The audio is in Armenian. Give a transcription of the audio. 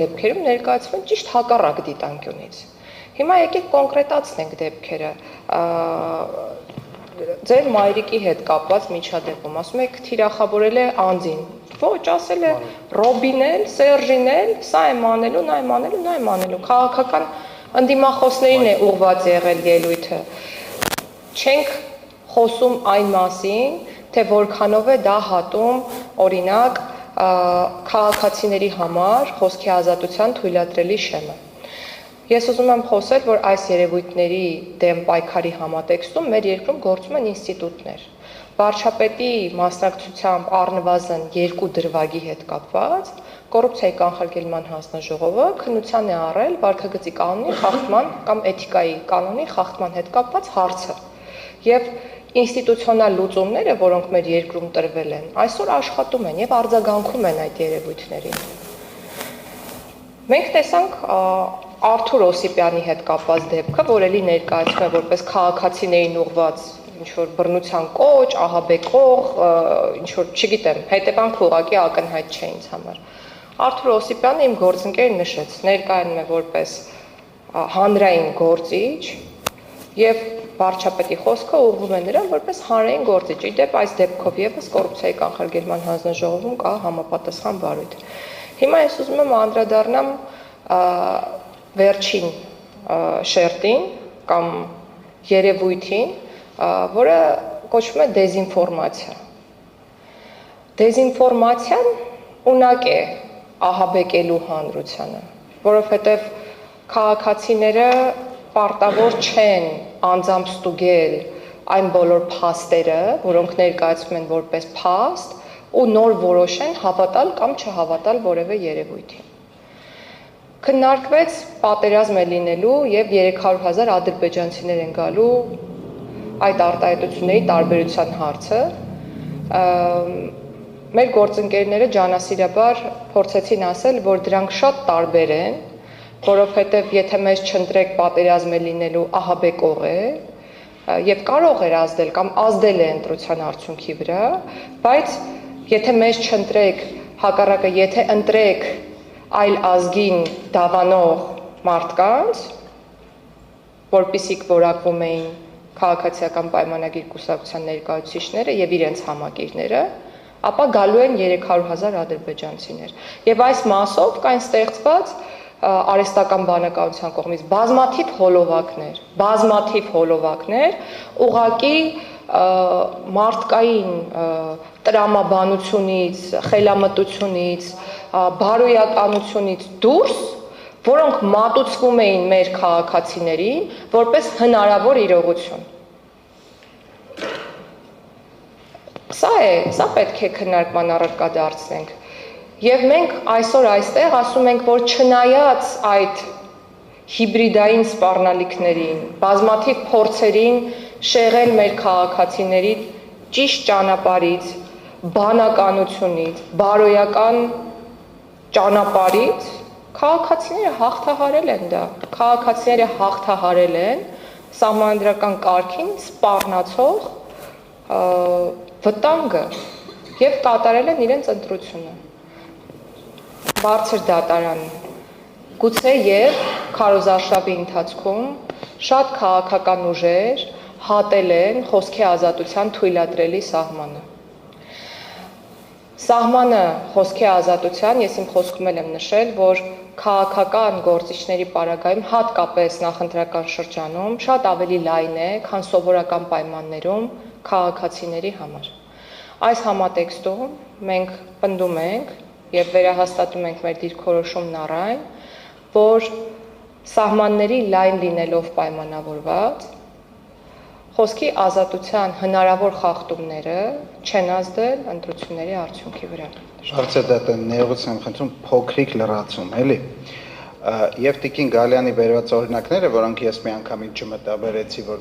դեպքերում ներկայացվում են ճիշտ հակառակ դիտանկյունից։ Հիմա եկեք կոնկրետացնենք դեպքերը։ Ձեր մայրիկի հետ կապված միջադեպում, ասում եք թիրախավորել է անձին։ Ոչ, ասել է Ռոբին էլ, Սերժին էլ, սա եմ անելու, նա եմ անելու, նա եմ անելու։ Քաղաքական ընդդիմախոսներին է ուղղված եղել ելույթը։ Չենք խոսում այն մասին, թե որքանով է դա հատում, օրինակ, քաղաքացիների համար խոսքի ազատության թույլատրելի շեմը։ Ես ուզում եմ խոսել, որ այս երևույթների դեմ պայքարի համատեքստում մեր երկրում գործում են ինստիտուտներ։ Վարչապետի մասնակցությամբ առնվազն 2 դրվագի հետ կապված կոռուպցիայի կանխարգելման հանձնաժողովը քննության է առել վարքագծի կանոնի խախտման կամ էթիկայի կանոնի խախտման հետ կապված հարցը։ Եվ ինստիտուցիոնալ լուծումները, որոնք մեր երկրում տրվել են, այսօր աշխատում են եւ արձագանքում են այդ երևույթներին։ Մենք տեսանք Արթուր Օսիպյանի հետ կապված դեպքը, որ էլի ներկայացվում է որպես քաղաքացիներին ուղղված ինչ-որ բռնության կոչ, ահաբեկող, ինչ-որ, չգիտեմ, հետևանքը ուղղակի ակնհայտ չէ ինձ համար։ Արթուր Օսիպյանը իմ գործընկերն նշեց, ներկայանում է որպես հանրային գործիչ եւ վարչապետի խոսքը ուղղվում է նրան որպես հանրային գործիչ։ Իդեպ այս դեպքով եւս կոռուպցիայի կանխարգելման հանձնաժողովում կա համապատասխան վարույթ։ Հիմա ես ուզում եմ անդրադառնամ վերջին շերտին կամ երևույթին, որը կոչվում է դեզինֆորմացիա։ Դեզինֆորմացիան ունակ է ահաբեկելու հանրությանը, որովհետև քաղաքացիները պարտավոր չեն անձամբ ստուգել այն բոլոր փաստերը, որոնք ներկայացվում են որպես փաստ, ու նոր որոշեն հավատալ կամ չհավատալ որևէ երևույթին։ Քննարկվեց պատերազմ է լինելու եւ 300,000 ադրբեջանցիներ են գալու այդ արտահայտությունների տարբերության հարցը։ Մեր գործընկերները ջանասիրաբար փորձեցին ասել, որ դրանք շատ տարբեր են, որովհետև եթե մեզ չընտրեք պատերազմ է լինելու ահաբեկող է եւ կարող էր ազդել կամ ազդել է ընտրության արդյունքի վրա, բայց եթե մեզ չընտրեք, հակառակը եթե ընտրեք այլ ազգին դավանող մարդկանց, որպիսիք որակվում էին քաղաքացիական պայմանագիր կուսակցության ներկայացուցիչները եւ իրենց համակիրները, ապա գալու են 300,000 ադրբեջանցիներ։ Եվ այս մասով կային ստեղծված արհեստական բանականության կողմից բազմաթիվ հոլովակներ, ուղղակի մարդկային տրամաբանությունից, խելամտությունից, բարոյականությունից դուրս, որոնք մատուցվում էին մեր քաղաքացիներին որպես հնարավոր իրողություն։ Սա պետք է քննարկման առարկա դարձնենք։ Եվ մենք այսօր այստեղ ասում ենք, որ չնայած այդ հիբրիդային սպառնալիքներին, բազմաթիվ փորձերին շեղել մեր քաղաքացիների ճիշտ ճանապարհից, բանականությունից, բարոյական ճանապարհից, քաղաքացիները հաղթահարել են դա։ Քաղաքացիները հաղթահարել են սահմանադրական կարգին սպառնացող վտանգը եւ կատարել են իրենց ընտրությունը։ Բարձր դատարան գուցե եւ քարոզարշավի ընթացքում շատ քաղաքական ուժեր հատել են խոսքի ազատության թույլատրելի սահմանը։ Սահմանը խոսքի ազատության, ես իմ խոսքում եմ նշել, որ քաղաքական գործիչների պարագայում հատկապես նախընտրական շրջանում շատ ավելի լայն է, քան սովորական պայմաններում քաղաքացիների համար։ Այս համատեքստում մենք պնդում ենք եւ վերահաստատում ենք մեր դիրքորոշումն առայն, որ սահմանների լայն լինելով պայմանավորված, խոսքի ազատության հնարավոր խախտումները չեն ազդել ընտրությունների արդյունքի վրա։ Հարցը դա ներողություն եմ խնդրում փոքրիկ լրացում, էլի։ Եվ Տիկին Գալյանի բերված օրինակները, որոնք ես մի անգամից չմտաբերեցի, որ